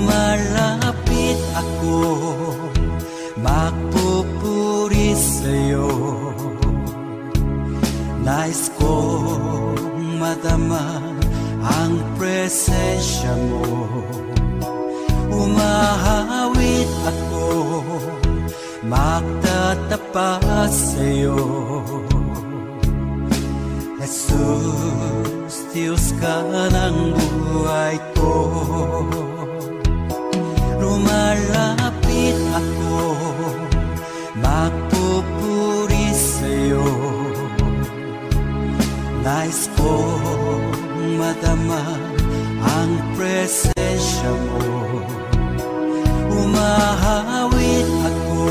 Lumalapit ako, magpupuri sa'yo. Nais kong madama ang presensya mo. Umahawit ako, magtatapat sa'yo. Jesus, Diyos ka ng buhay ko. Lumalapit ako, magpupuri sa'yo. Nais kong madama ang presensya mo. Umahawit ako,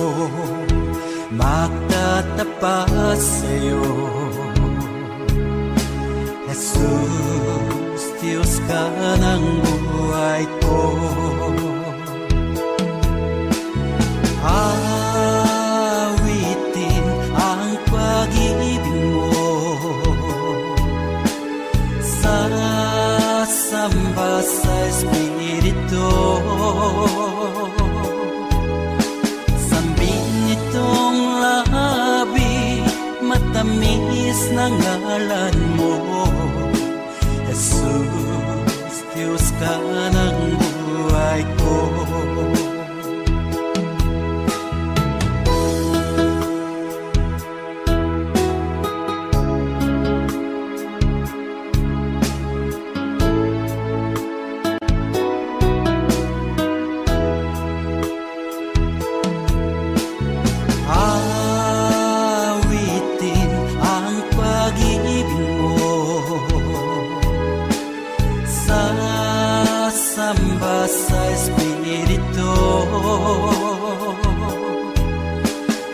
magtatapat sa'yo. Jesus, Diyos ka ng buhay ko. Awitin ang pag-ibig mo, sasamba sa Espiritu. Sambin nitong labi, matamis na ngalan mo. Jesus, Diyos ka ng buhay ko. Awitin ang pag-ibig mo, sasamba sa Espiritu.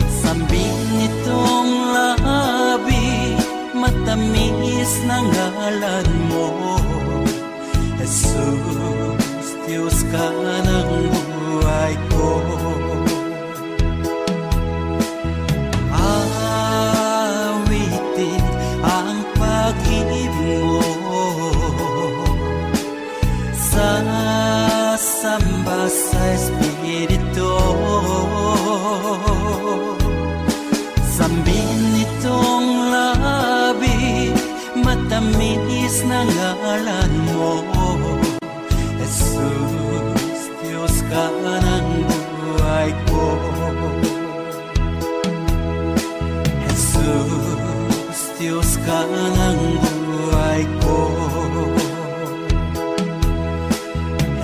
Sambin nitong labi, matamis na ngalan mo. Jesus, Diyos ka ng buhay ko. Awitin ang pag-ibig mo, sasamba sa Espiritu. Sambin nitong labi, matamis na ngalan mo. Jesus, Diyos ka ng buhay ko. Jesus, Diyos ka ng buhay ko.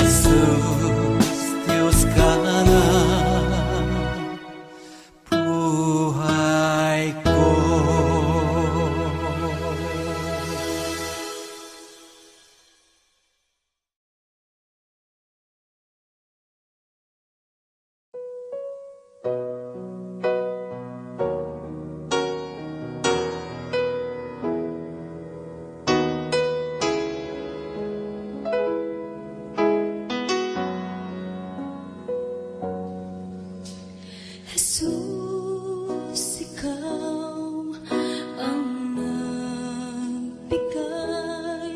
Jesus, Diyos ka ng buhay ko. Jesus, ikaw ang nagbigay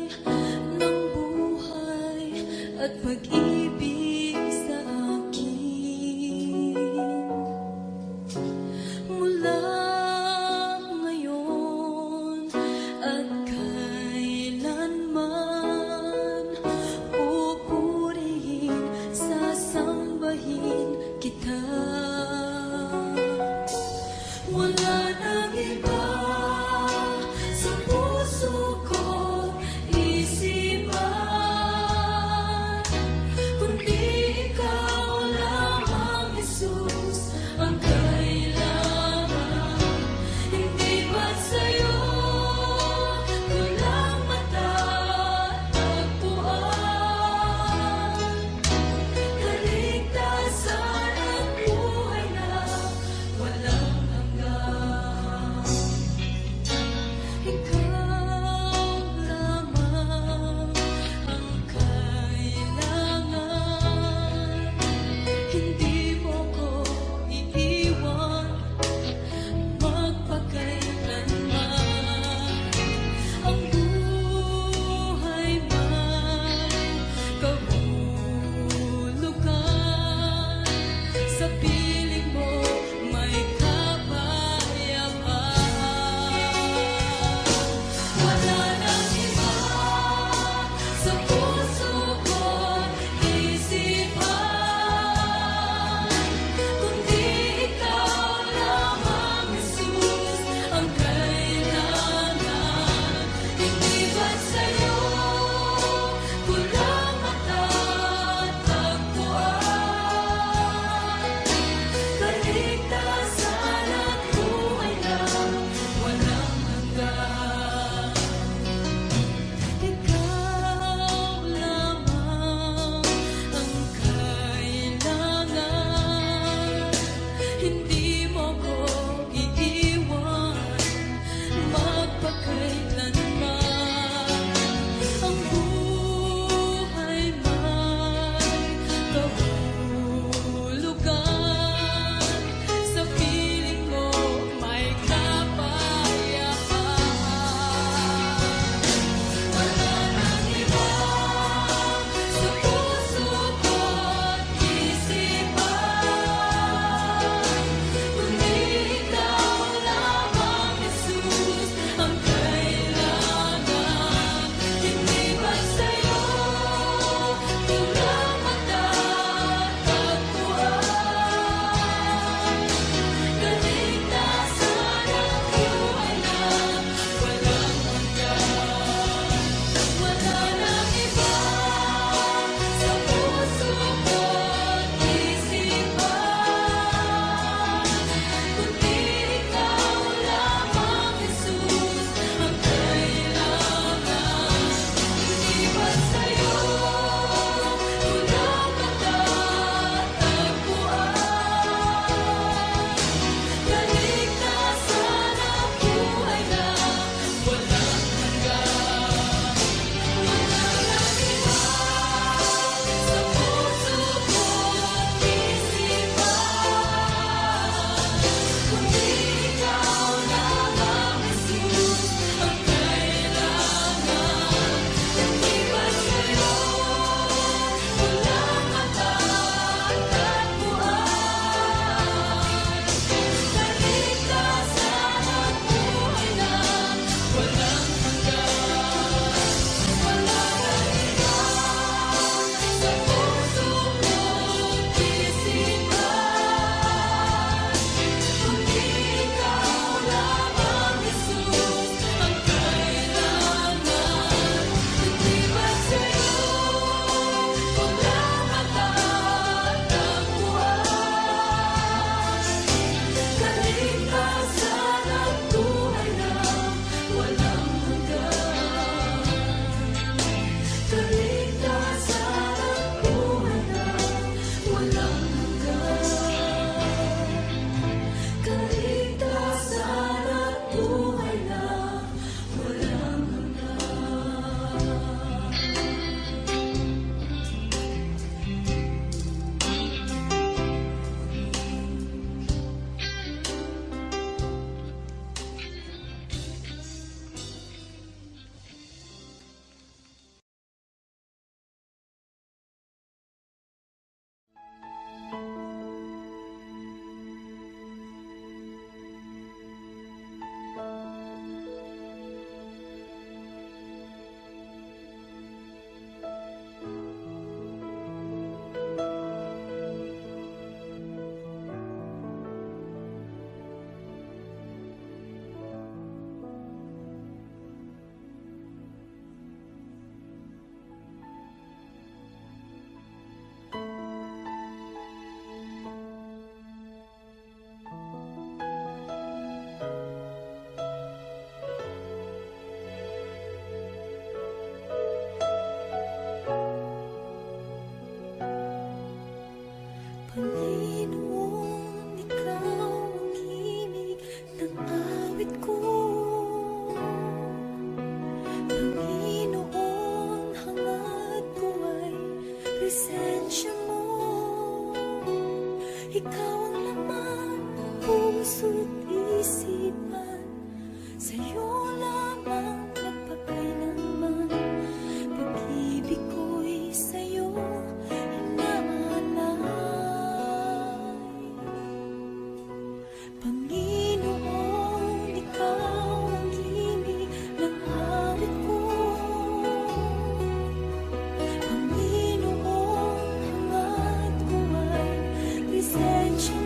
ng buhay at pag-ibig sa akin. Mula ngayon at kailanman, pupurihin, sasambahin kita. Wala nang iba sa puso ko isipan, kundi presensya mo. Ikaw ang laman ng puso't isipan. Sa'yo lamang magpakailanman. Pag-ibig ko'y sa'yo inaalay. Panginoon, ikaw ang himig ng awit ko. Panginoon, hangad ko ay presensya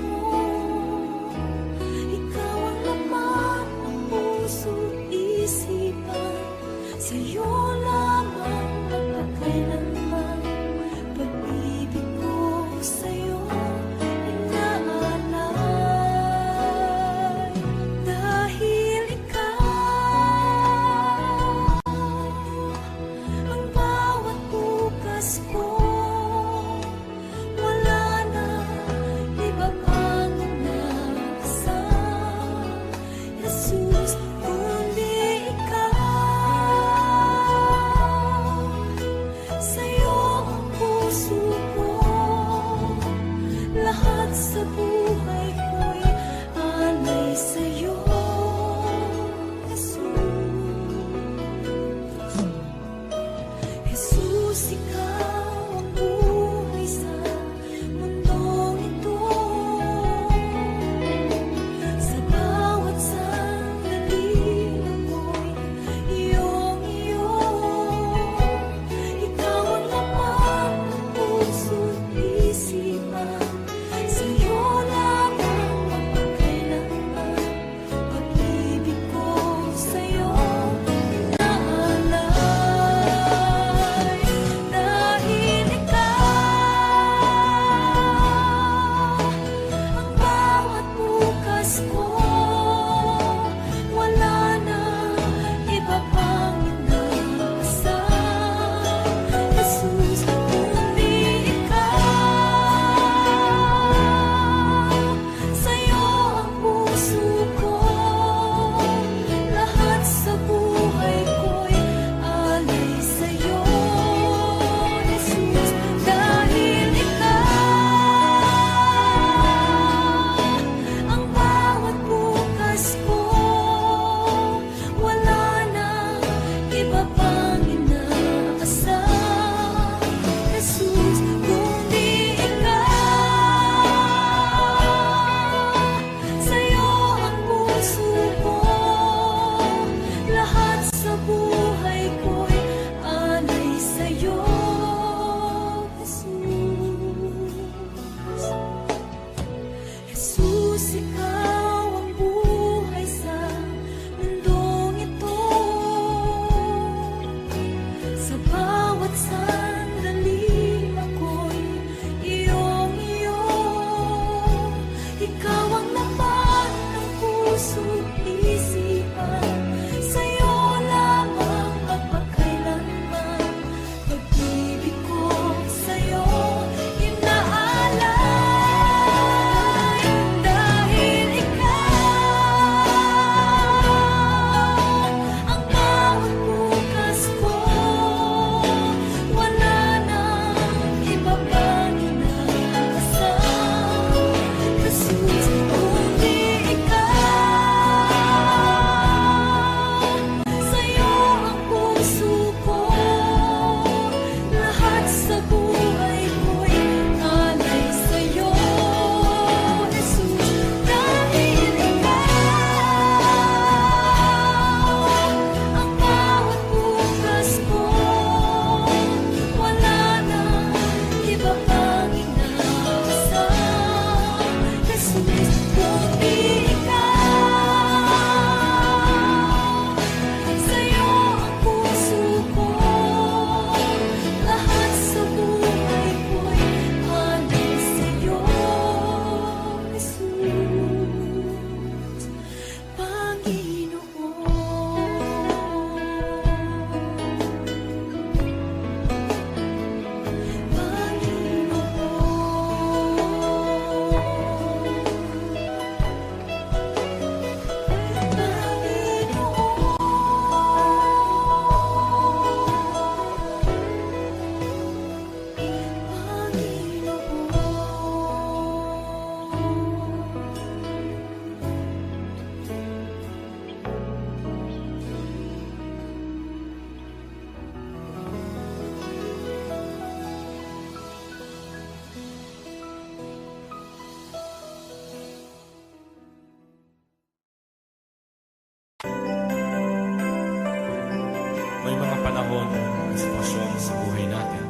sa buhay natin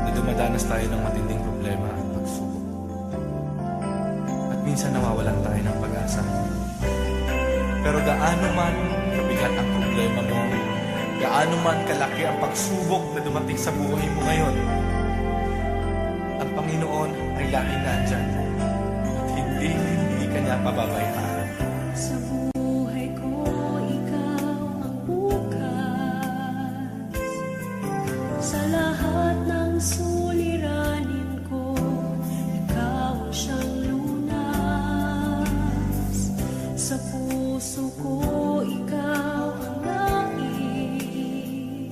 na dumadanas tayo ng matinding problema at pagsubok. At minsan nawawalan tayo ng pag-asa. Pero gaano man kabigat ang problema mo, gaano man kalaki ang pagsubok na dumating sa buhay mo ngayon, ang Panginoon ay laging nandyan at hindi ka niya pababayaan. Sa buhay ko, ikaw ang bukas. Sa lahat ng suliranin ko, ikaw ang siyang lunas. Sa puso ko, ikaw ang nais.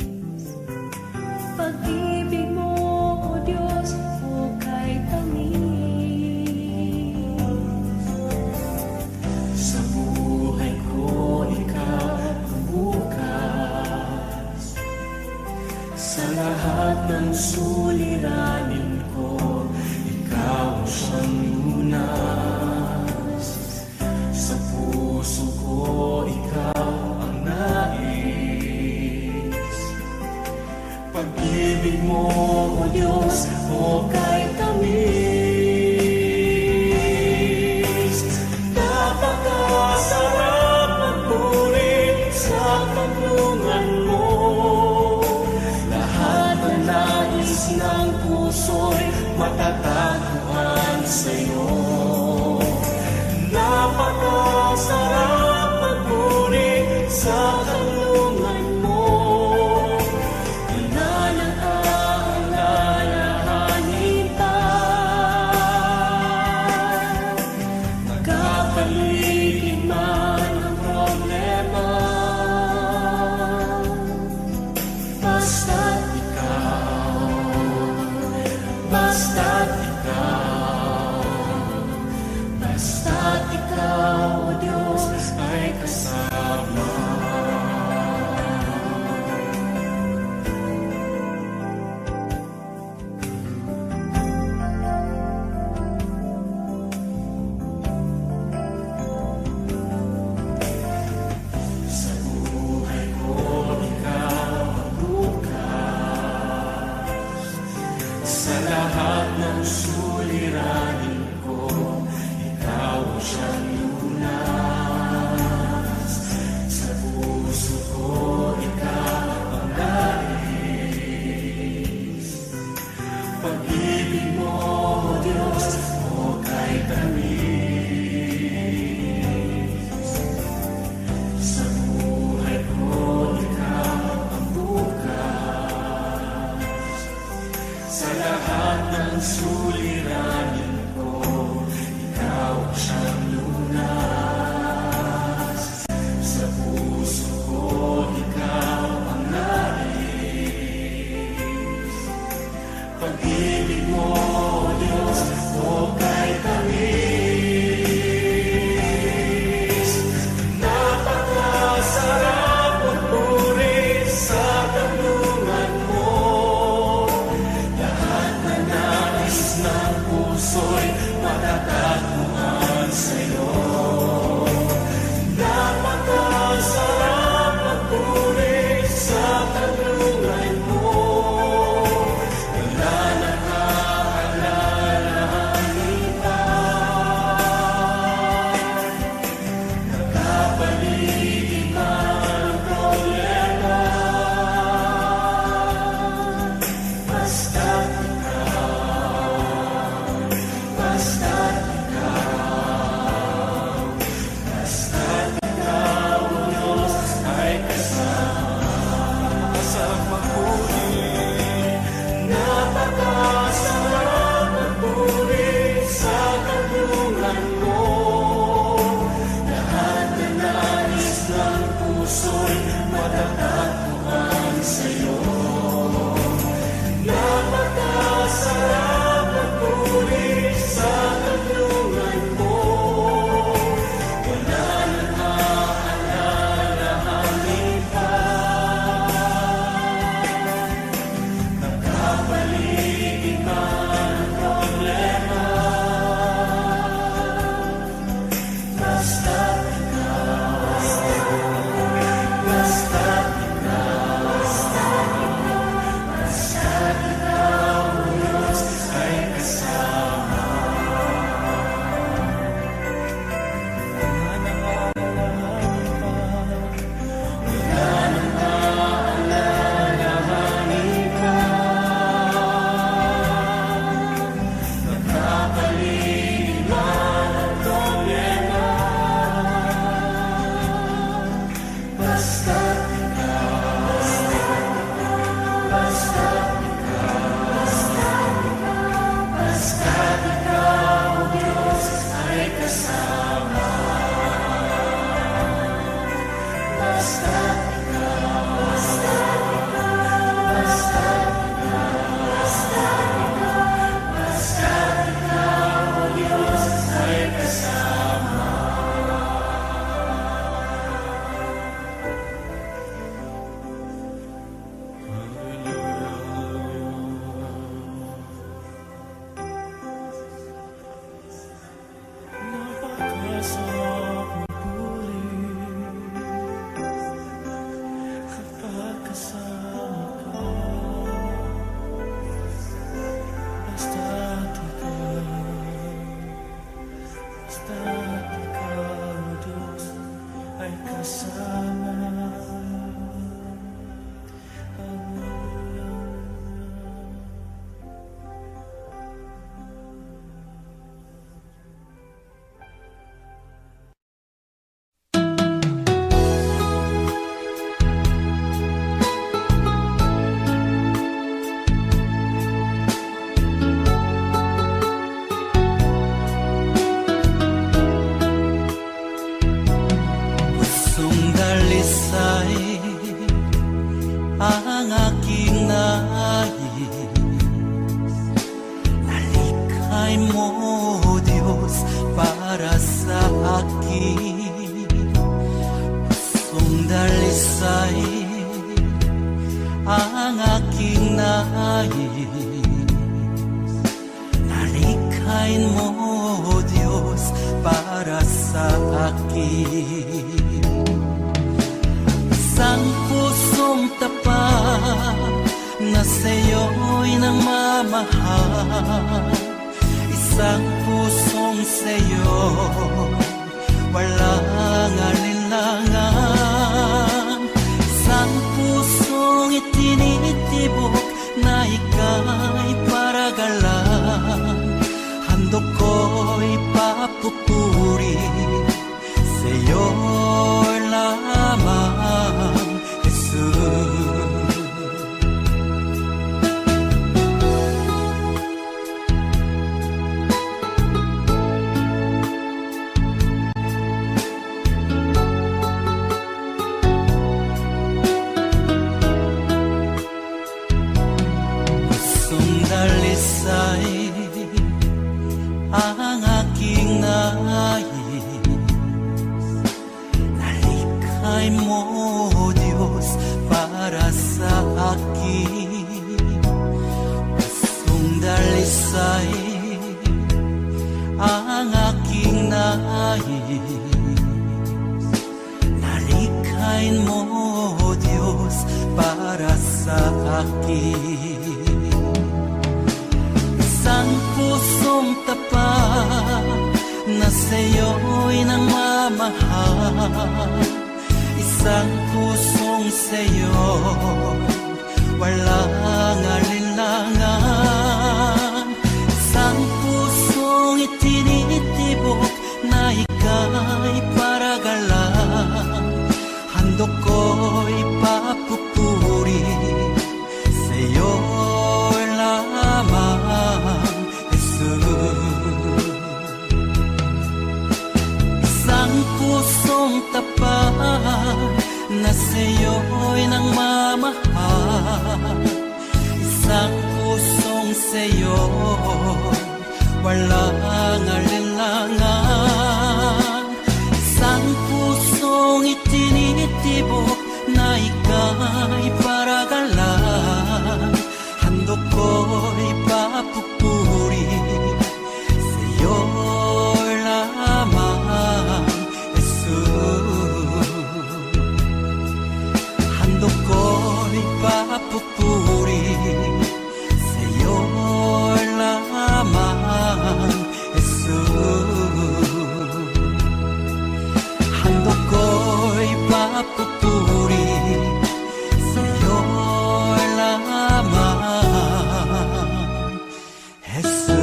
Pag-ibig mo, O Diyos, hukay tamis. Sa buhay ko, ikaw ang bukas. Sa lahat ng suliranin ko, ikaw ang siyang lunas. Sa puso ko, ikaw ang nais. Pag-ibig mo, O Diyos, hukay tamis. Napakasarap magpuri sa tanungan mo. Lahat ng nais ng puso'y matatagpuan sa'yo. Napakasarap magpuri sa tanungan mo. Wala nang aalalahanin pa. Nagkapaligid man ang problema. Basta't ikaw, basta't ikaw, basta't ikaw, O Diyos, ay kasama. Sa buhay ko, ikaw ang bukas. Sa lahat ng suliranin ko, ikaw ang siyang lunas. Sa puso ko, ikaw ang nais. Pag-ibig mo, O Diyos, hukay tamis. Sa buhay ko, ikaw ang bukas. Sa lahat ng suliranin ko, ikaw ang siyang lunas. Sa puso ko, ikaw ang nais. Pag-ibig mo, O Diyos, hukay tamis. Napakasarap magpuri sa tanungan mo. Lahat na nais ng puso'y matatagpuan sa'yo. Napakasarap magpuri sa tanungan mo. Wala nang aalalahanin pa. Pusong dalisay ang aking nais. Nalikhain mo, Diyos, para sa akin. Isang pusong tapat na sa'yo'y namamahal. Isang pusong sa'yo, walang alinlangan. Isang pusong itinitibok na ika'y paragalan. Handog ko'y papupuri sa'yo lamang, Jesus. Dalisay ang aking nais. Nalikhain mo, Diyos, para sa akin. Pusong dalisay ang aking nais. Nalikhain mo, Diyos, para sa akin. Isang pusong tapat na sa'yo'y namamahal. Isang pusong sa'yo, walang alinlangan. Isang pusong itinitibok na ika'y paragalan. Handog ko'y papupuri sa'yo lamang, Jesus. Isang pusong tapat na sa'yo'y nangmamahal. Isang pusong sa'yo, walang alinlangan. Isang pusong itinitibok na ika'y paragalan. Handog ko'y papupuri sa'yo lamang, Jesus. Handog ko'y papupuri sa'yo lamang, Jesus. Handog ko'y papupuri sa'yo lamang, Jesus.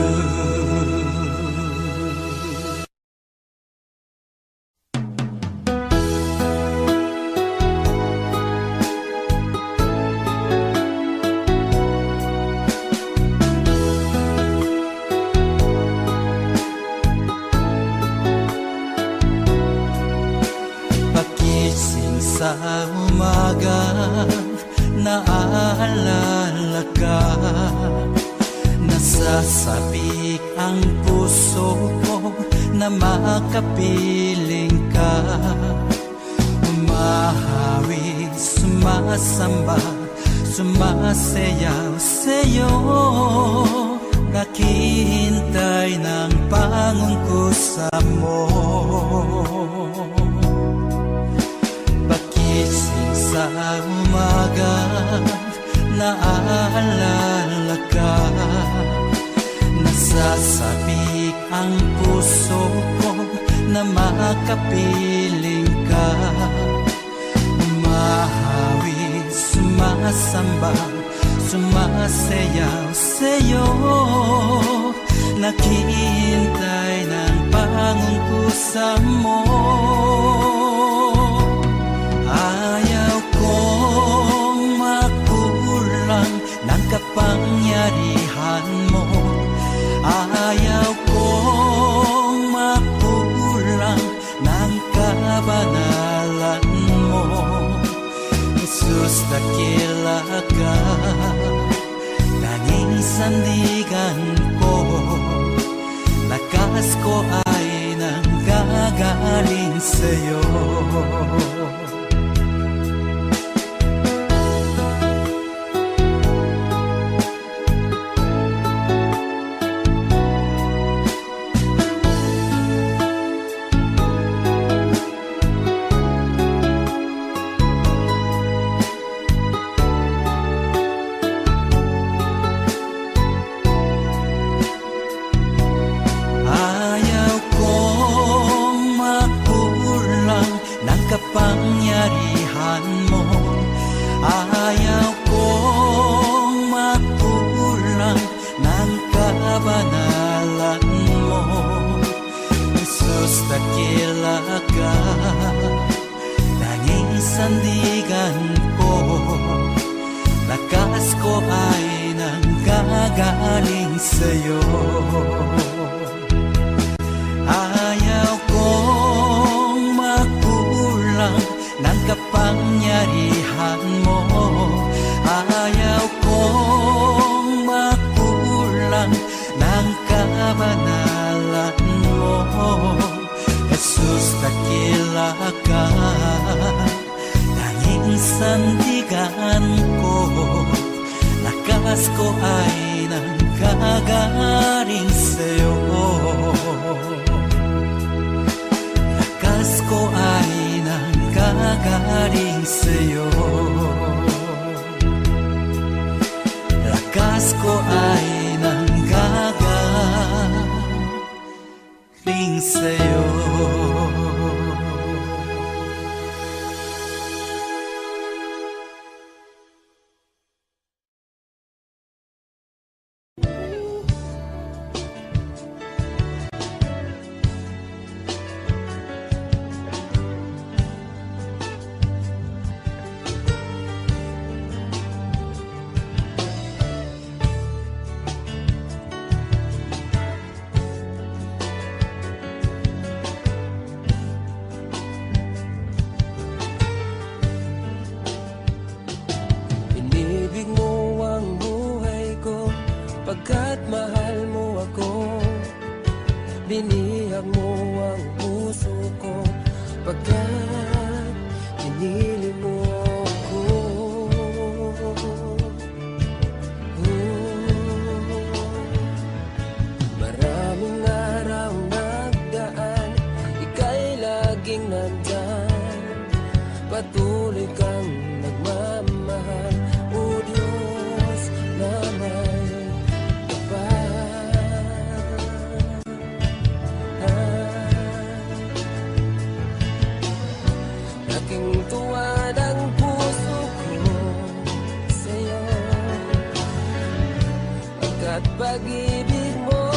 Pagising sa umaga, naaalala ka. Nasasabik ang puso ko na makapiling ka. Umahawi, sumasamba, sumasayaw sa'yo. Naghihintay ng pangungkusa mo. Pagising sa umaga, naaalala ka. Nasasabik ang puso ko na makapiling ka. Umahawi, sumasamba, sumasayaw sa'yo. Naghihintay ng pangungkusa mo. Ayaw kong makulang ng kapangyarihan mo. Ayaw kong makulang ng kabanalan mo. Jesus, dakila ka, tanging sandigan ko. Lakas ko ay nanggagaling sa'yo. Kapangyarihan mo, ayaw kong makulang ng kabanalan mo. Jesus, dakila ka, nanging sandigan ko, lakas ko ay nanggagaling sa'yo. Ayaw kong makulang ng kapangyarihan mo, ayaw kong makulang ng kabanalan mo. Jesus, dakila ka, tanging sandigan ko, lakas ko ay nanggagaling sa'yo. Lakas ko ay nanggagaling sa'yo. Lakas ko ay nanggagaling sa'yo. Pagkat mahal mo ako, binihag mo ang puso ko. Pagkat pinili mo ako, maraming araw nagdaan, ika'y laging nandyan. Patuloy kang nagmamahal, o Diyos na may pag-ibig mo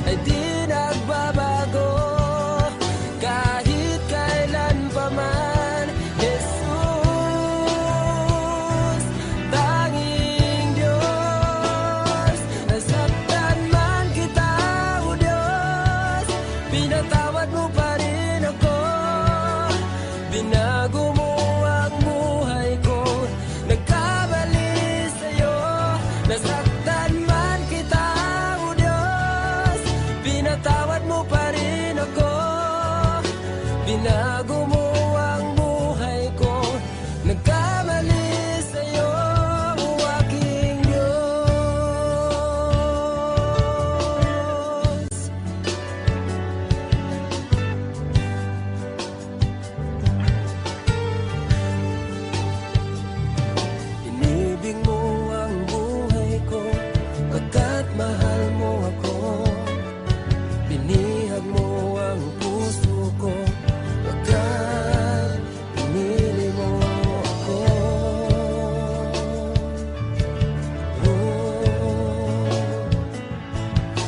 ay di nagbabago kahit kailan pa man. Jesus, tanging Diyos, nasaktan man kita, o Diyos, pinatawad mo pa rin ako. Binago mo ang buhay ko, nagkamali sa'yo, nasaktan man kita, o Diyos, pinatawad mo pa rin ako. Binago mo ang buhay ko, nagkamali sa'yo, o aking Diyos. Inibig mo ang buhay ko, pagkat mahal mo ako. Binihag mo ang puso ko, pagkat pinili mo ako.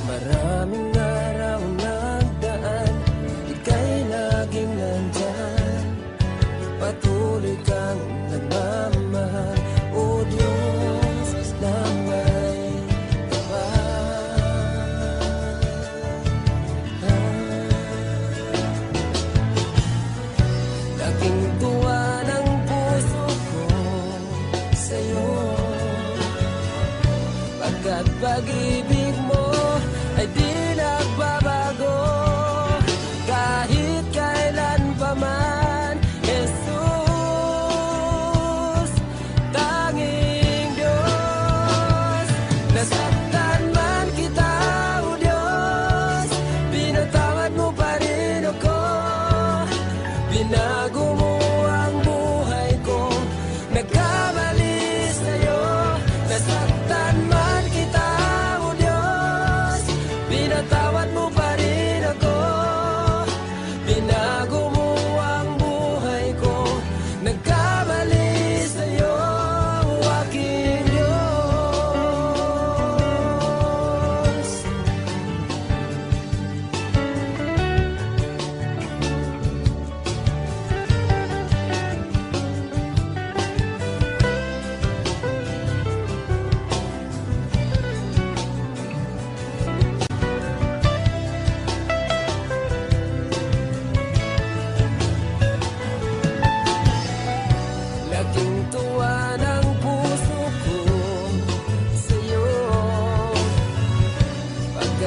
Maraming araw nagdaan, ika'y laging nandyan. Patuloy kang nagmamahal, o Diyos na may laking tuwa ng puso ko sa'yo, pagkat pag-ibig mo ay di nagbabago kahit kailan pa man.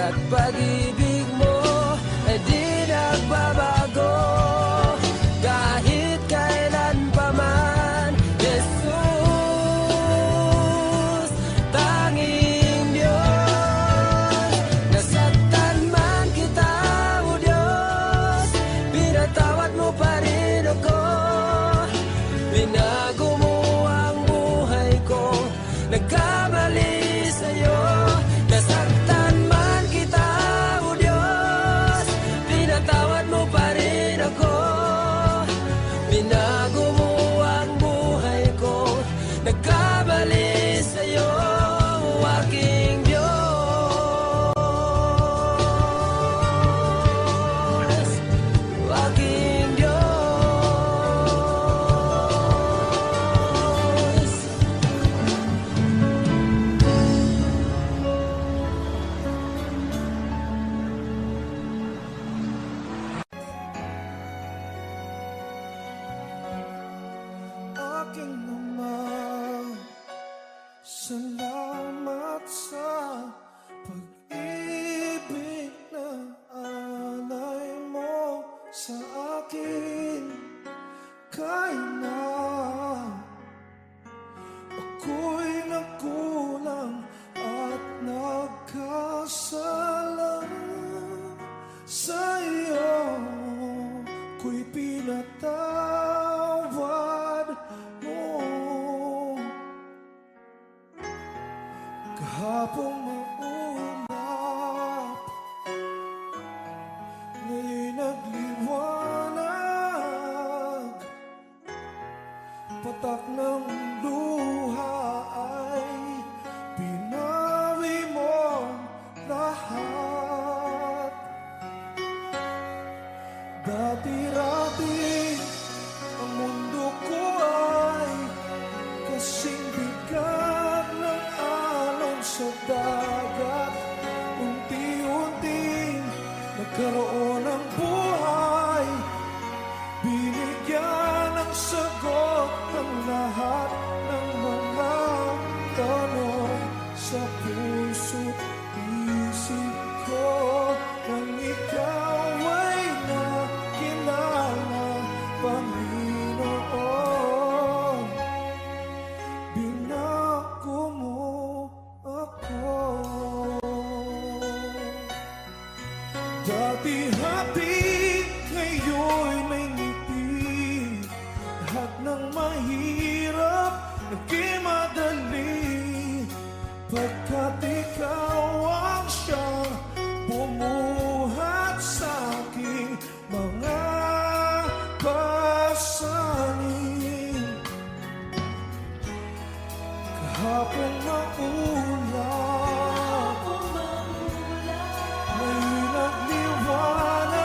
At pag-ibig mo ay di nagbabago kahit kailan pa man. Jesus, tanging Diyos. Nasaktan man kita, O Diyos, pinatawad mo pa rin ako. Binago mo ang buhay ko, nagkamali sa'yo. Nasaktan man kita, O Diyos, pinatawad mo pa rin ako. Binago mo ang buhay ko, nagkamali sa'yo, aking Diyos, aking Diyos. Aking Ama, salamat sa pag-ibig na alay mo sa akin. Kahit na ako'y nagkulang at nagkasala sa iyo, ko'y pinatawad mo. Kahapong maulap, ngayon'y nagliwanag. Patak ng luha ay pinawi mo lahat. Dati-rati ang mundo ko ay kasing bigat ng alon sa dagat. Unti-unting nagkaroon ng buhay, binigyan ng sagot ang lahat ng mga tanong sa puso't isip ko. Nang ikaw ay nakilala, Panginoon, binago mo ako. Dati happy, ngayon'y may ngiti. Lahat ng mahirap naging madali, pagkat ikaw ang siyang bumuhat sa aking mga pasanin. Kahapon maulap, ngayon'y nagliwanag.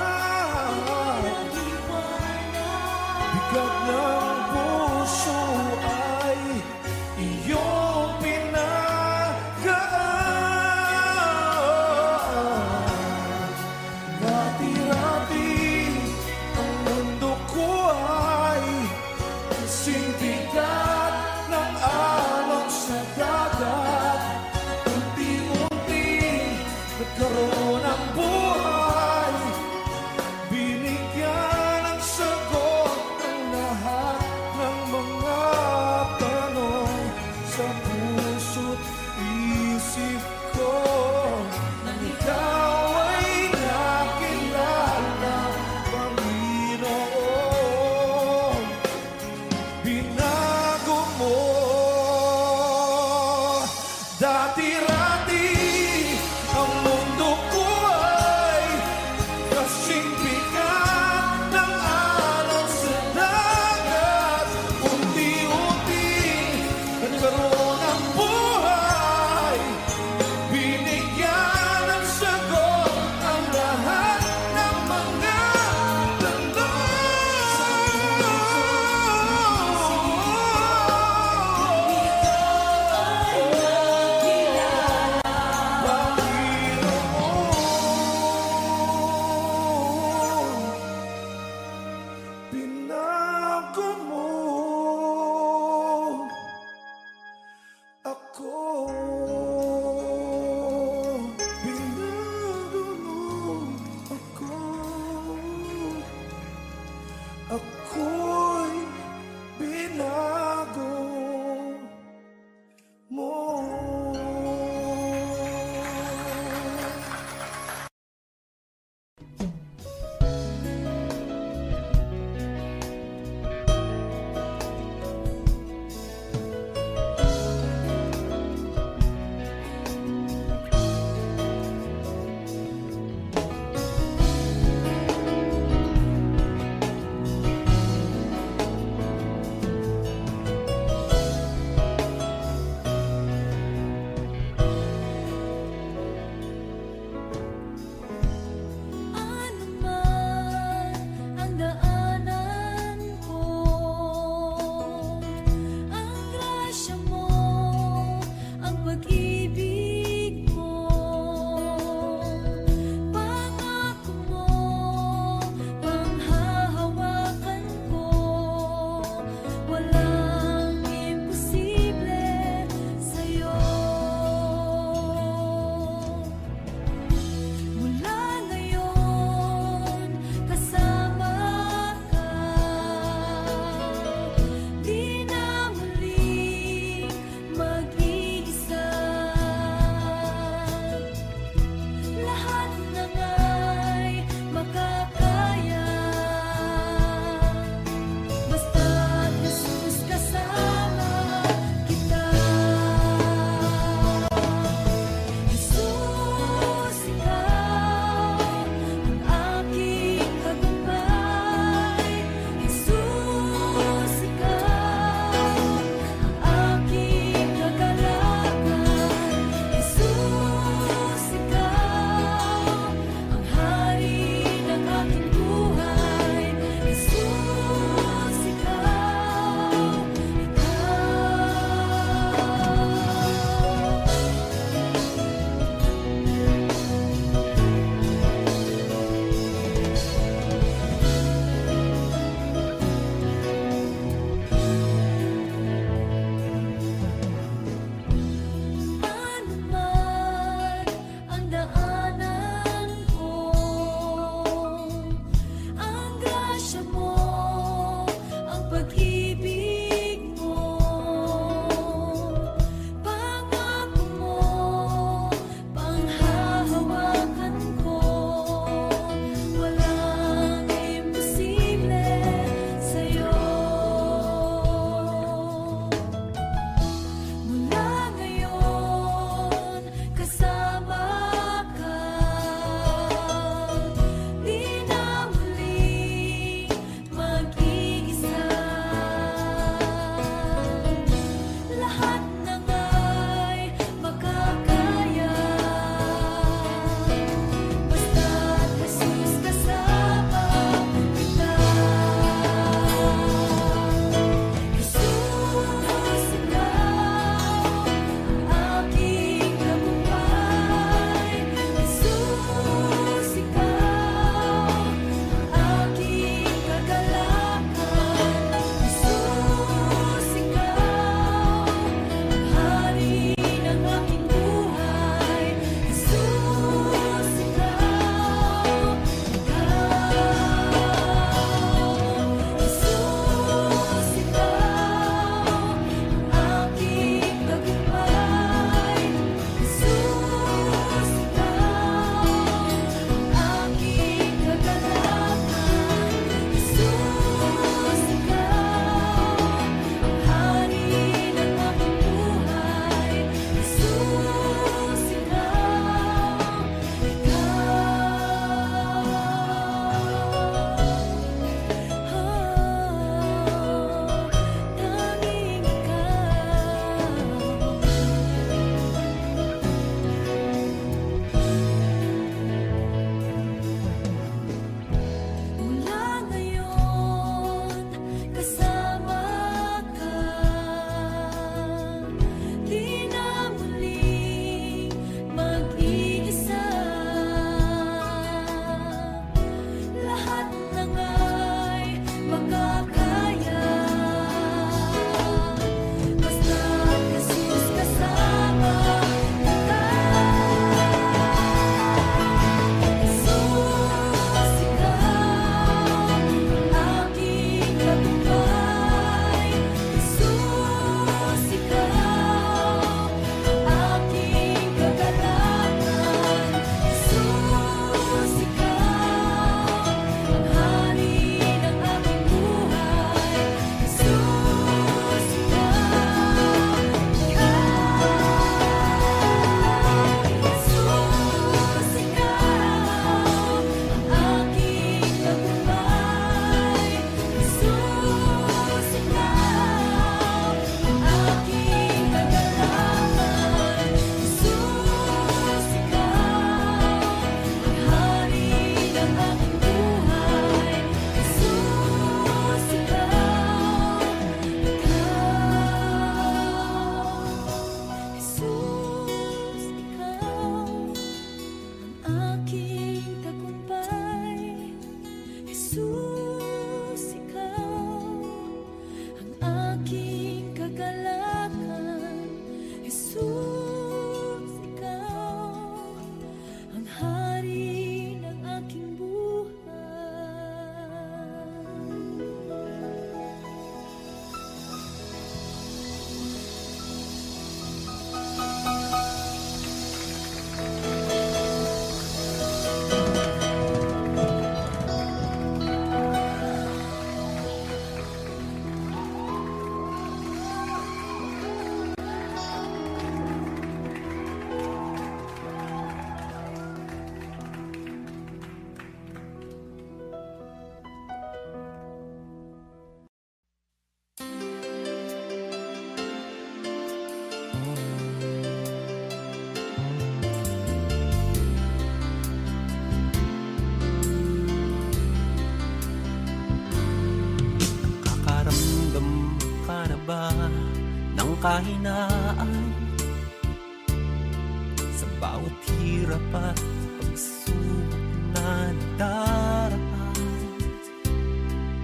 kahinaan, sa bawat hirap at pagsubok na nadaraan.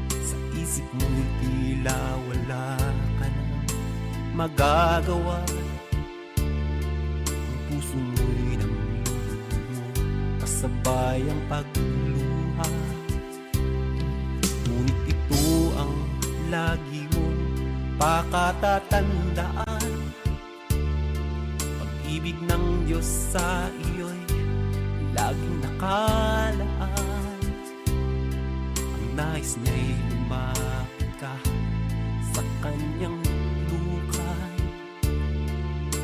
Sa isip mo'y tila wala ka na magagawa. Ang puso mo'y namlulumo, kasabay ang pagluha. Ngunit ito ang lagi mong pakatatandaan. Pag-ibig ng Diyos sa iyo'y laging nakalaan. Ang nais niya'y lumapit ka sa kanyang lukay.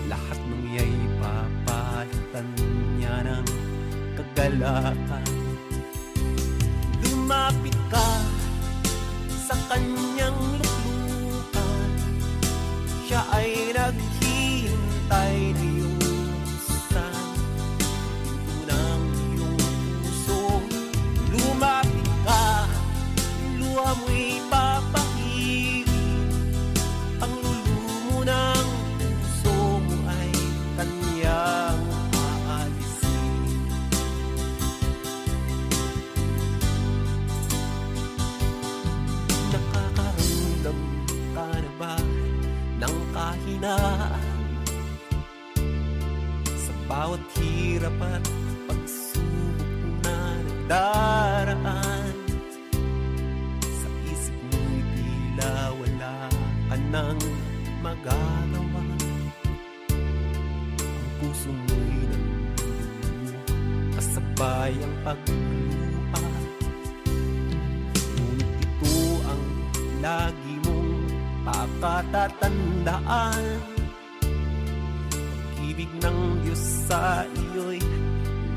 Lahat ng iya'y papalitan niya ng kagalakan. Lumapit ka sa kanyang luklukan, siya ay naghihintay na iyong buksan pinto ng iyong puso. Lumapit ka, luha mo'y papahirin, ang lulumo ng puso mo ay kanyang aalisin. Nakakaramdam ka na ba ng kahinaan? Sa bawat hirap at pagsubok na nagdaraan, sa isip mo'y tila wala ka nang magagawa. Ang puso mo'y namlulumo, kasabay ang pagluha. Ngunit ito ang lagi mong pakatatandaan. Pag-ibig ng Diyos sa iyo'y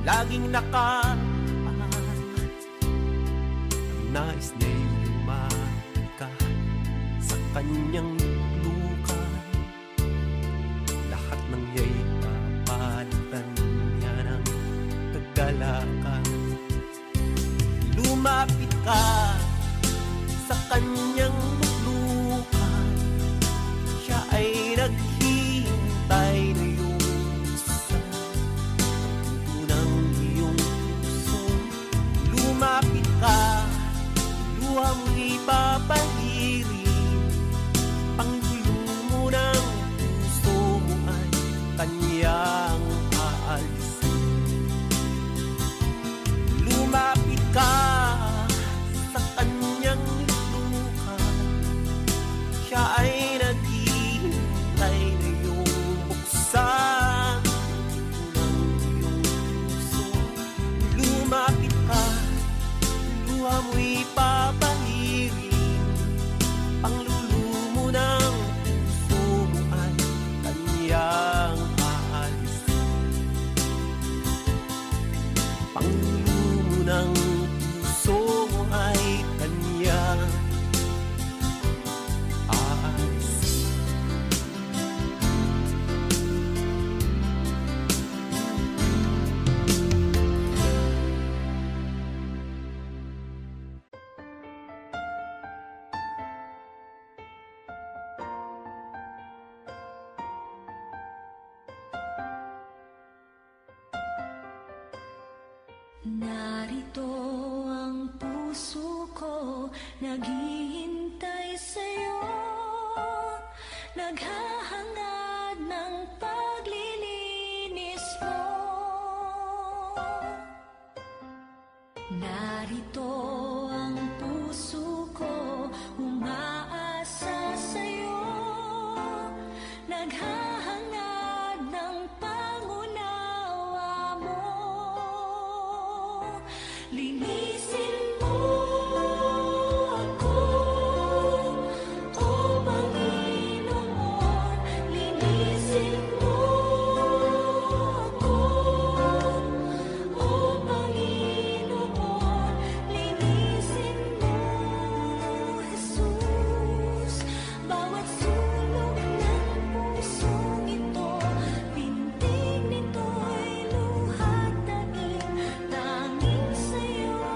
laging nakaan. Ang nais niya'y lumapit ka sa kanyang luklukan. Lahat ng iya'y papalitan niya ng kagalakan. Lumapit ka sa kanyang luklukan, siya ay naghihintay na iyong buksan ang pinto ng iyong puso. Lumapit ka, luha mo'y papahirin, panglulumo ng puso mo ay kanyang aalisin. Lumapit ka sa kanyang luklukan, siya ay naghihintay na iyong buksan ang pinto ng iyong puso. Lumapit ka, luha mo'y papahirin, panglulumo ng puso mo ay kanyang aalisin. Panglulumo ng puso mo ay kanyang aalisin. Narito ang puso ko, naghihintay sa'yo, naghahangad ng paglilinis mo. Narito ang puso ko, umaasa sa'yo, naghahangad ng pangunawa mo. Linisin mo ako, O Panginoon. Linisin mo ako, O Panginoon. Linisin mo, Jesus, bawat sulok ng pusong ito. Pintig nito'y luhat daing, tanging sa'yo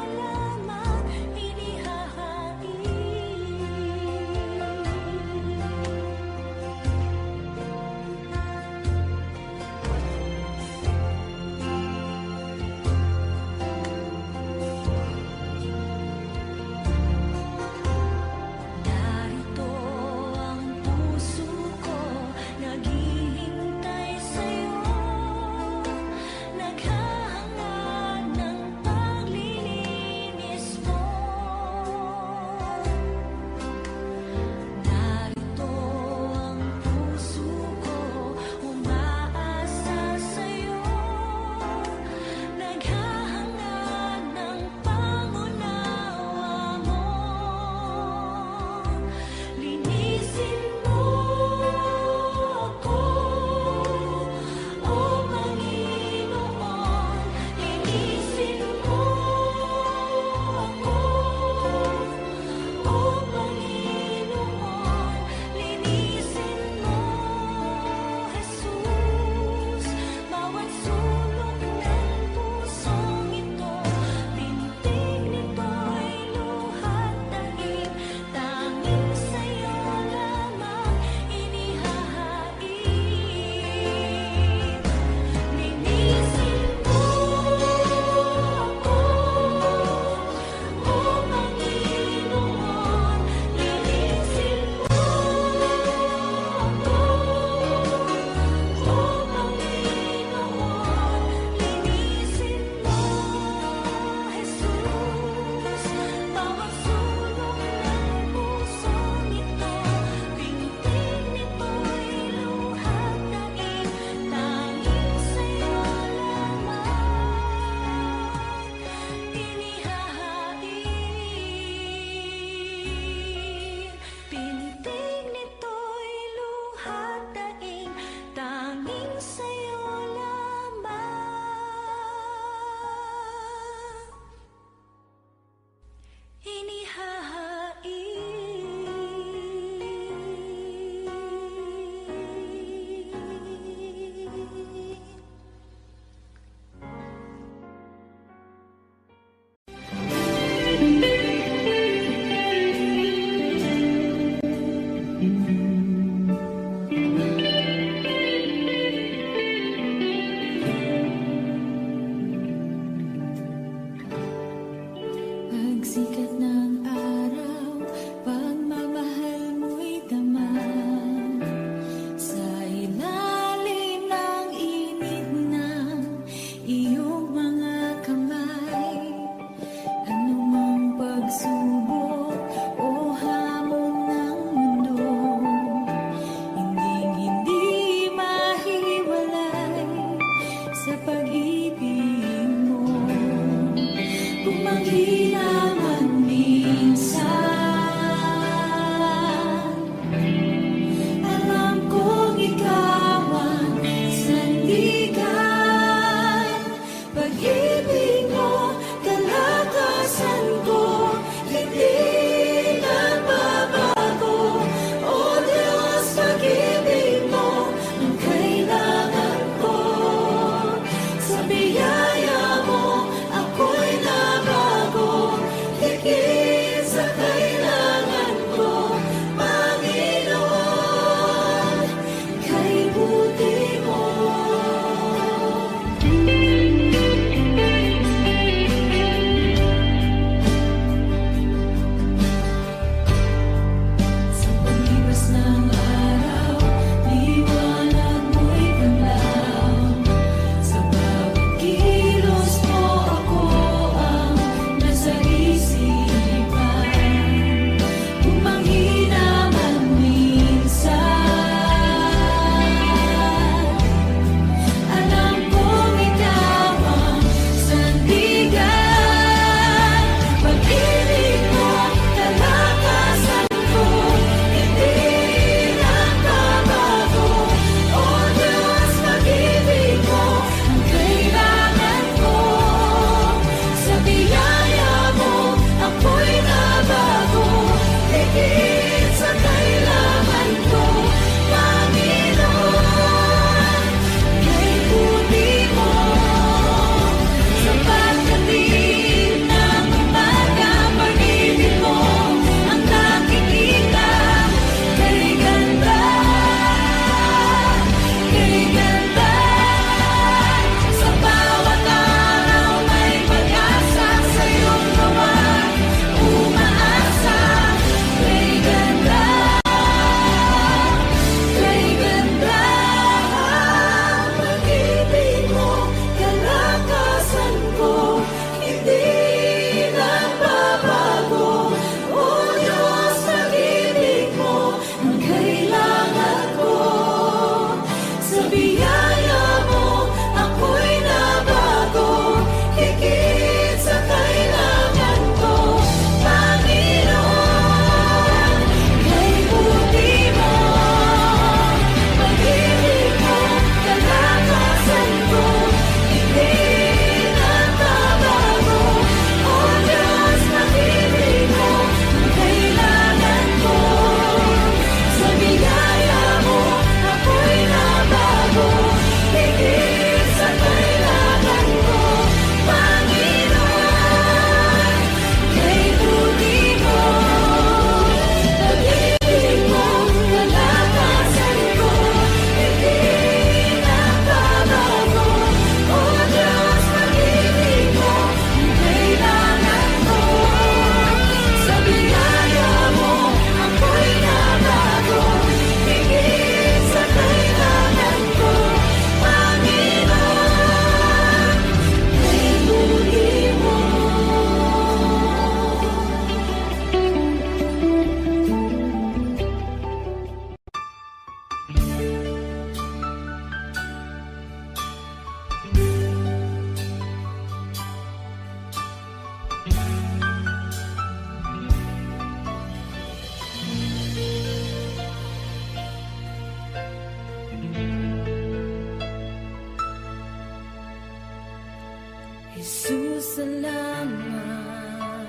Jesus, salamat.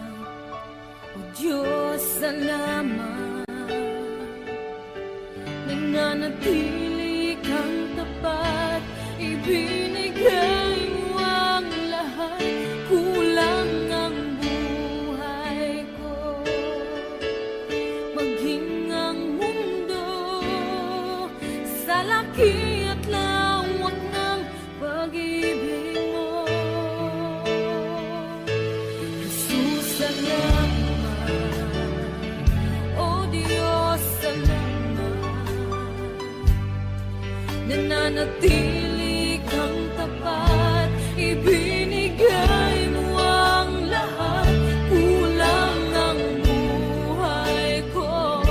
O Diyos, salamat. Nananatili kang tapat, ibinigay mo ang lahat. Kulang ang buhay ko, maging ang mundo sa laki at lawak ng pag-ibig mo. Jesus, salamat. O Diyos, salamat. Nananatili kang tapat, ibinigay mo ang lahat. Kulang ang buhay ko,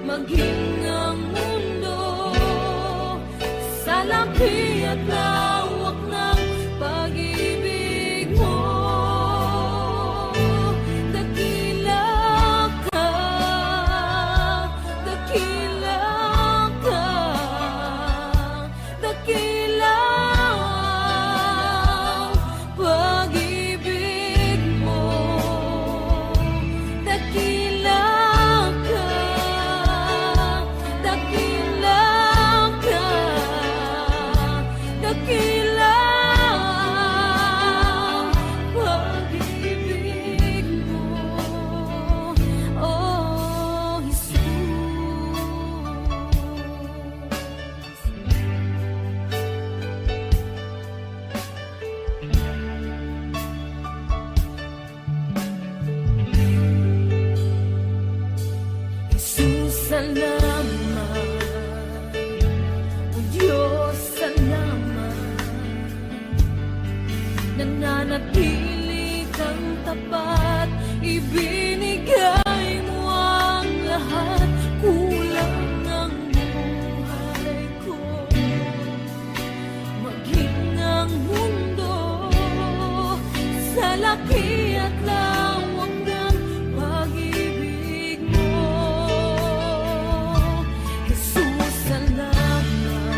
maging ang mundo sa laki at lawak ng pag-ibig mo. Dakila ka, dakila ka, dakila ang pag-ibig mo. Dakila ka, dakila ka, dakila ang pag-ibig mo. Oh, Jesus. Jesus, salamat. O Diyos, salamat. Nananatili kang tapat, ibinigay mo ang lahat. Kulang ang buhay ko, maging ang mundo sa laki at lawak ng pag-ibig mo. Jesus, salamat.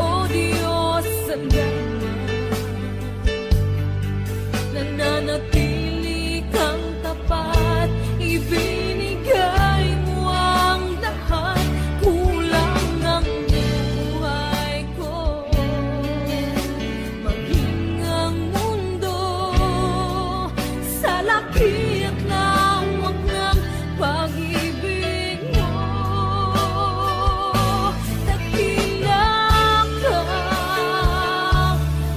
O Diyos, salamat. Nananatili kang tapat, ibinigay mo ang lahat. Kulang ang buhay ko, maging ang mundo sa laki at lawak ng pag-ibig mo. Dakila ka,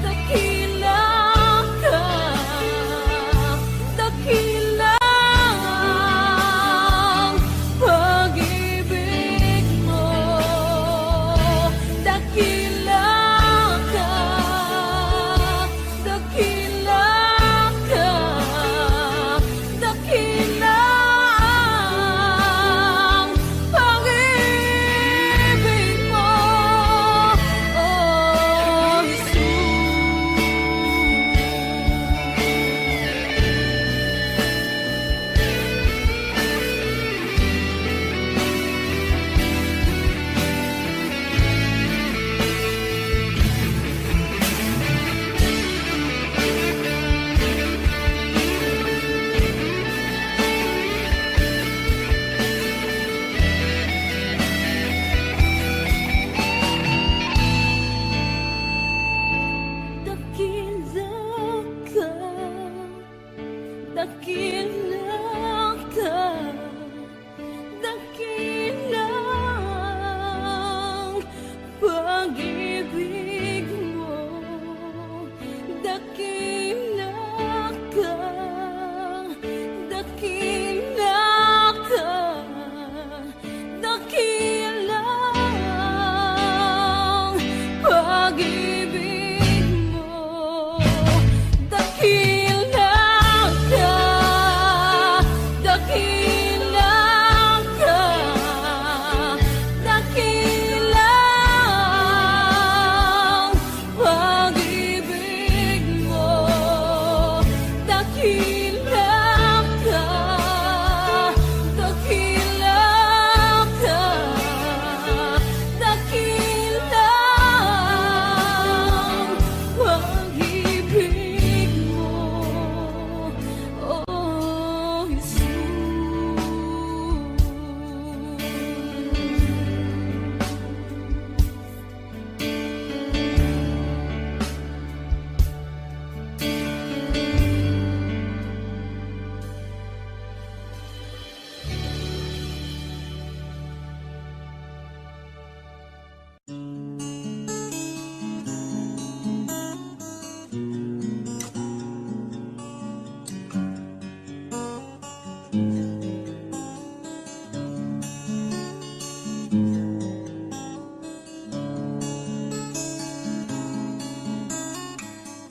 dakila ka, dakila ang pag-ibig mo. Dakila ka, dakila ka, dakila ang pag-ibig mo. Oh, Jesus. Dakila ka, dakila ang pag-ibig mo. Dakila ka, dakila ka, dakila ang pag-ibig mo. Dakila ka, dakila ka, dakila ang pag-ibig mo.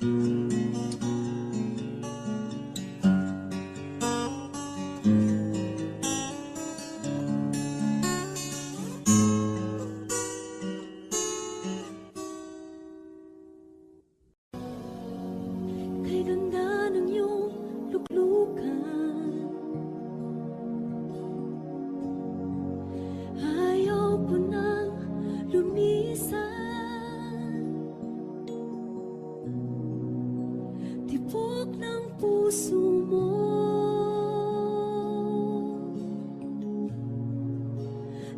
Kay ganda ng iyong luklukan, ayaw ko nang lumisan. Tibok ng puso mo,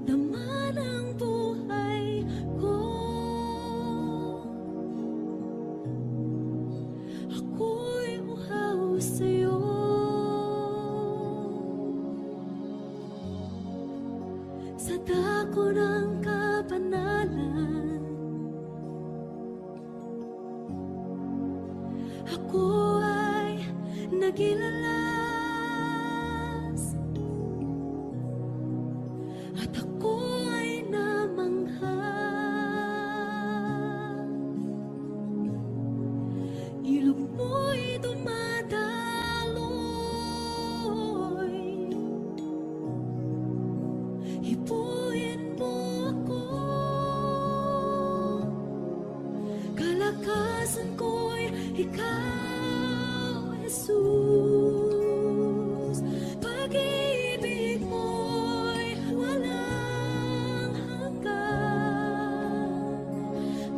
laman ang buhay ko. Ako'y uhaw sa'yo. Sa dako ng kabanalan, ako ay nagilalas, at ako ay namangha. Ilog mo'y dumadaloy, hipuin mo ako. Kalakasan ko'y ikaw, Jesus. Pag-ibig mo'y walang hanggan.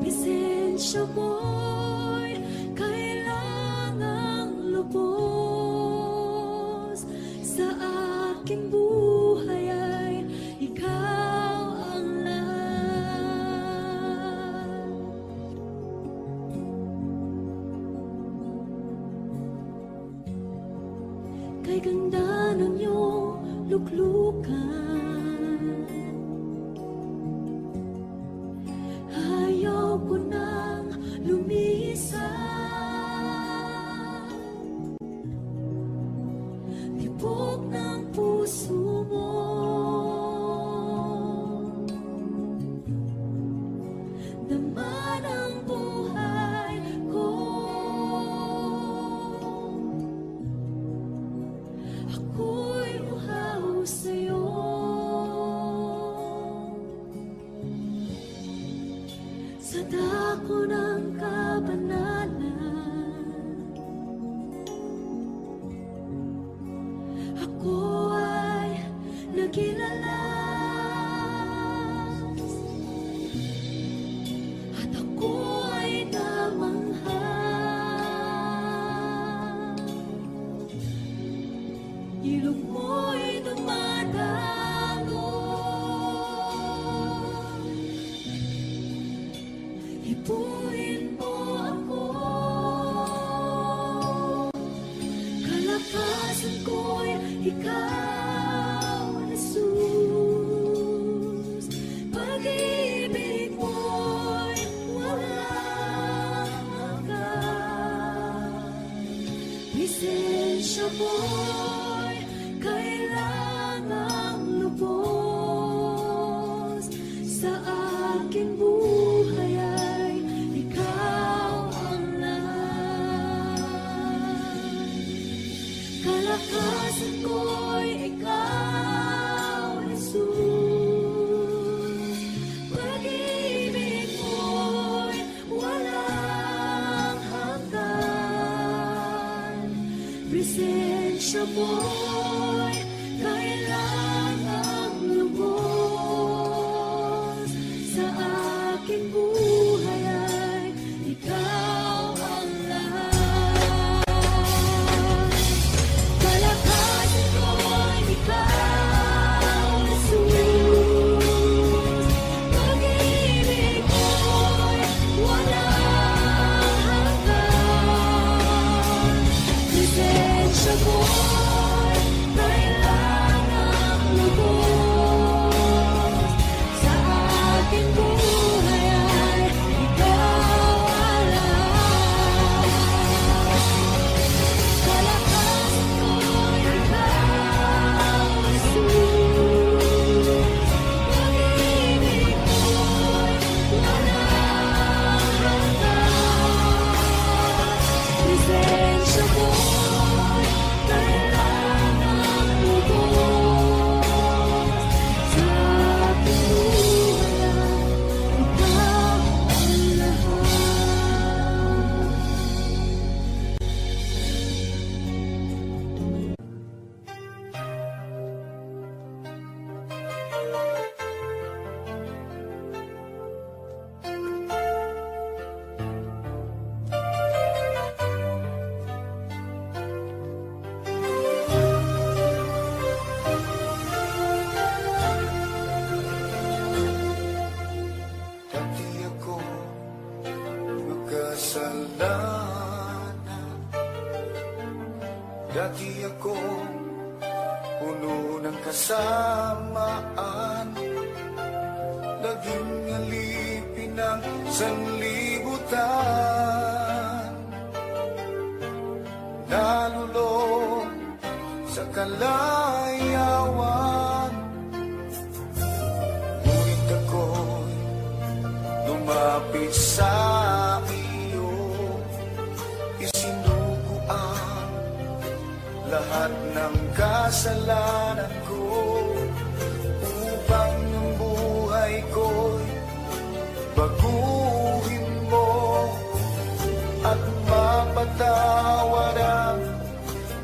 Presensya mo'y kailangang lubos. Sa aking buhay ay ikaw ang lahat. Kay ganda ng iyong luklukan, ayaw ko nang lumisan. Tibok ng puso mo, laman ang buhay ko. Ako'y uhaw sa'yo. Sa dako ng kabanalan, ako ay nagilalas, at ako ay namangha. Ilog mo'y dumadaloy, hipuin mo ako. Kalakasan ko'y ikaw, Jesus. Pag-ibig mo'y walang hanggan. Presensya mo'y kailangang lubos. Sa aking buhay ay ikaw ang lahat. Kalakasan ko'y ikaw, Jesus. Pag-ibig mo'y walang hanggan. Presensya mo'y kailangang lubos. Sa aking buhay ay ikaw ang lahat. Kalakasan ko'y ikaw, Jesus. Pag-ibig mo'y walang hanggan. Presensya mo'y kailangang lubos. na. Dati akong puno ng kasamaan, naging alipin ng sanlibutan. Nalulong sa kalayawan, ngunit ako'y lumapit sa iyo. Isinuko ang lahat ng kasalanan ko, upang ang buhay ko'y baguhin mo at mapatawad ang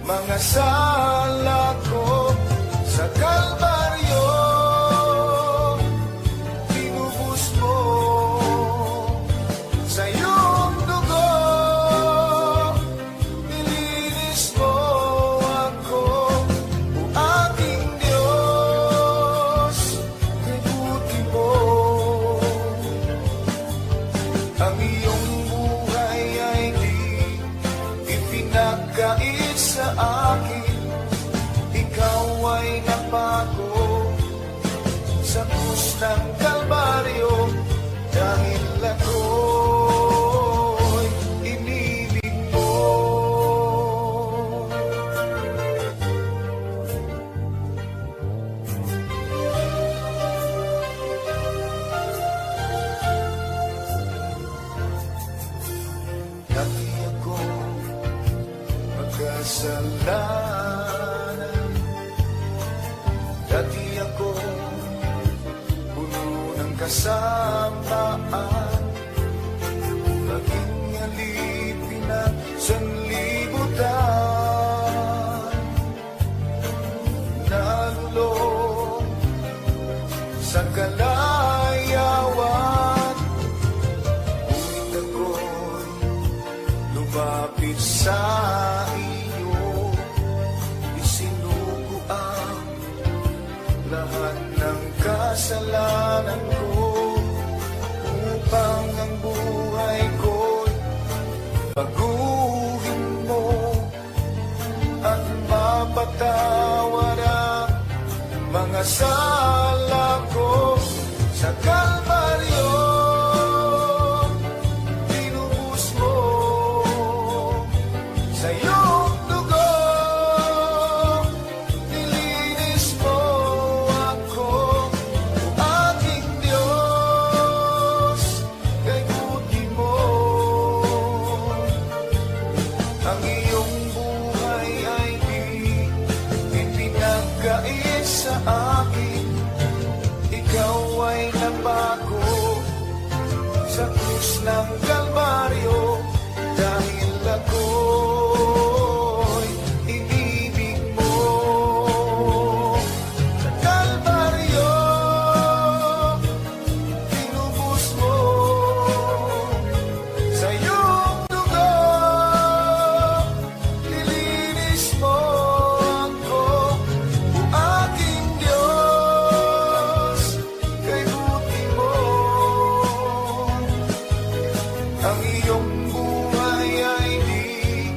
mga sala ko. Sa Kalbaryo tinubos mo, sa iyong dugo nilinis mo ako. O aking Diyos, kay buti mo, ang iyong buhay ay di ipinagkait sa akin. Ikaw ay napako sa krus ng Kalbaryo, dahil ako'y inibig mo. Dati akong magkasalanan, dati akong puno ng kasamaan, naging alipin ng sanlibutan. Nalulong sa kalayawan, ngunit ako'y lumapit sa iyo. Isinuko ang lahat ng kasalanan ko, upang ang buhay ko'y baguhin mo at mapatawad ang mga sala ko. Sa Kalbaryo tinubos mo, sa iyong dugo nilinis mo ako. O aking Diyos, kay buti mo, ang iyong buhay ay di ipinagkait sa akin. Ikaw ay napako sa krus ng Kalbaryo, dahil ako'y inibig mo. Sa Kalbaryo tinubos mo, sa iyong dugo nilinis mo ako. O aking Diyos, kay buti mo, ang iyong buhay ay di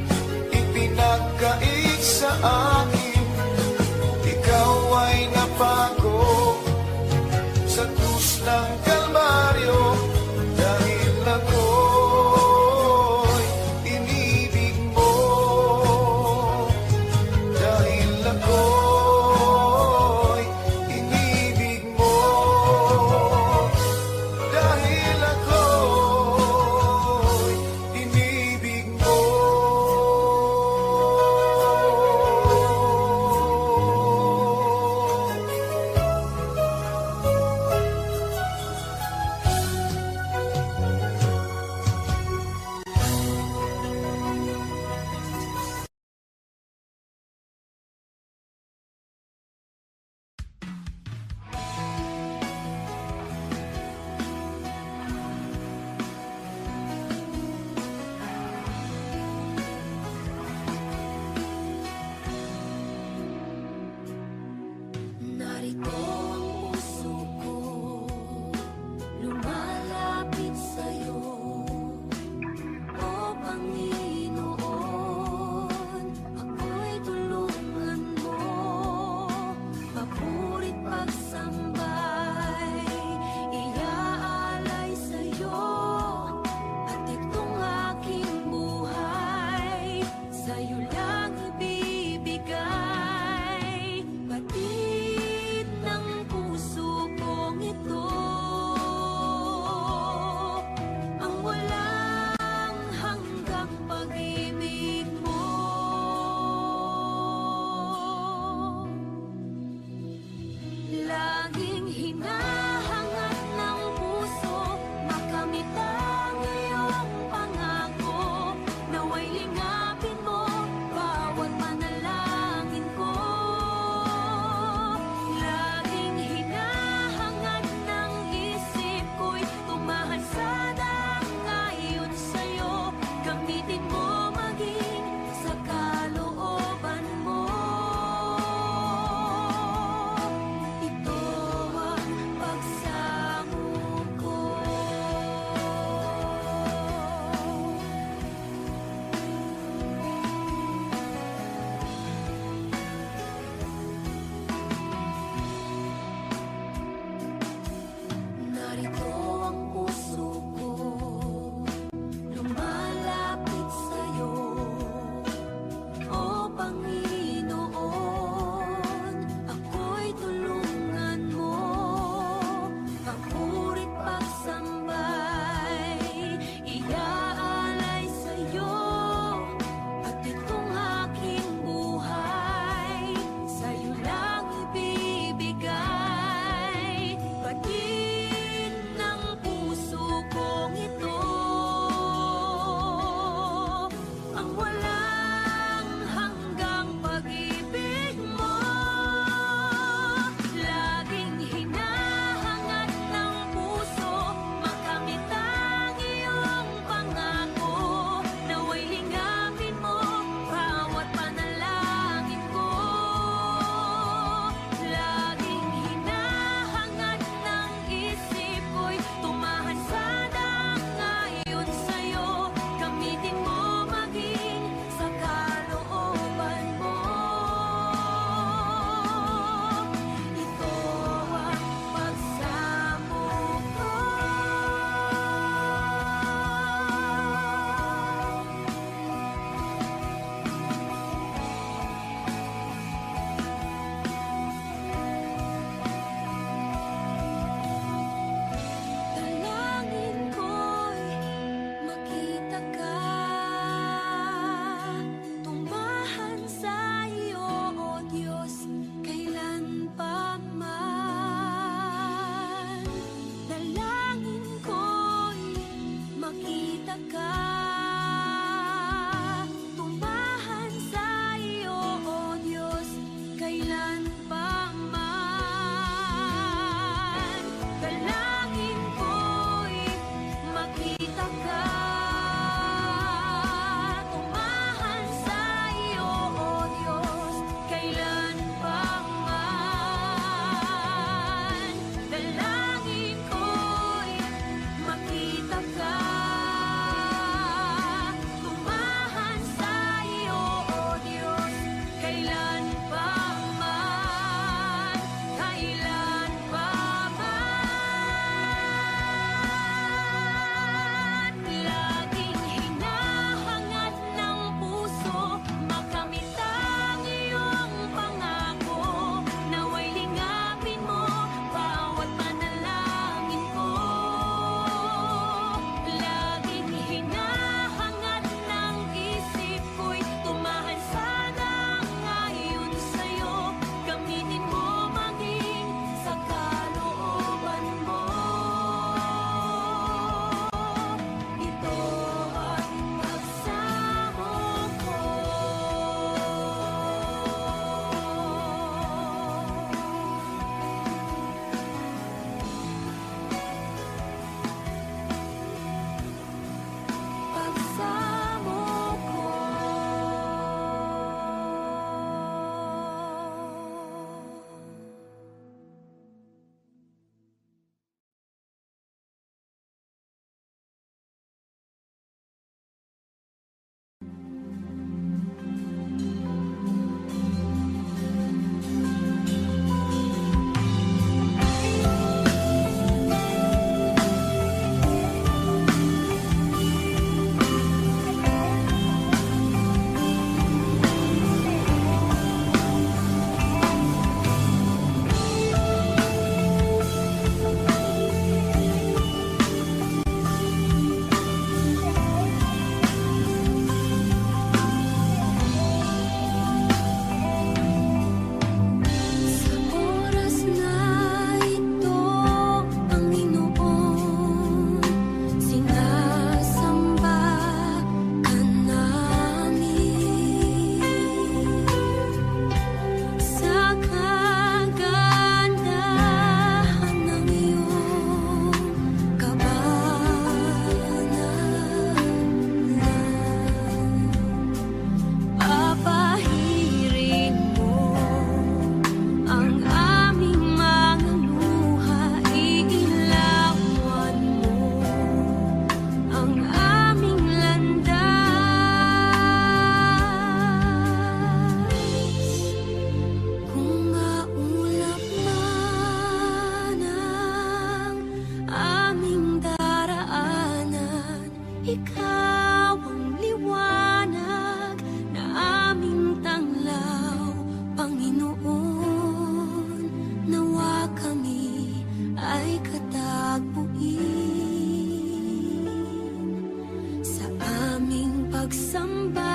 ipinagkait sa akin. Ikaw ay napako sa krus ng Kalbaryo, dahil ako'y inibig mo. Dahil ako'y inibig mo. Dahil ako'y inibig mo. pagsamba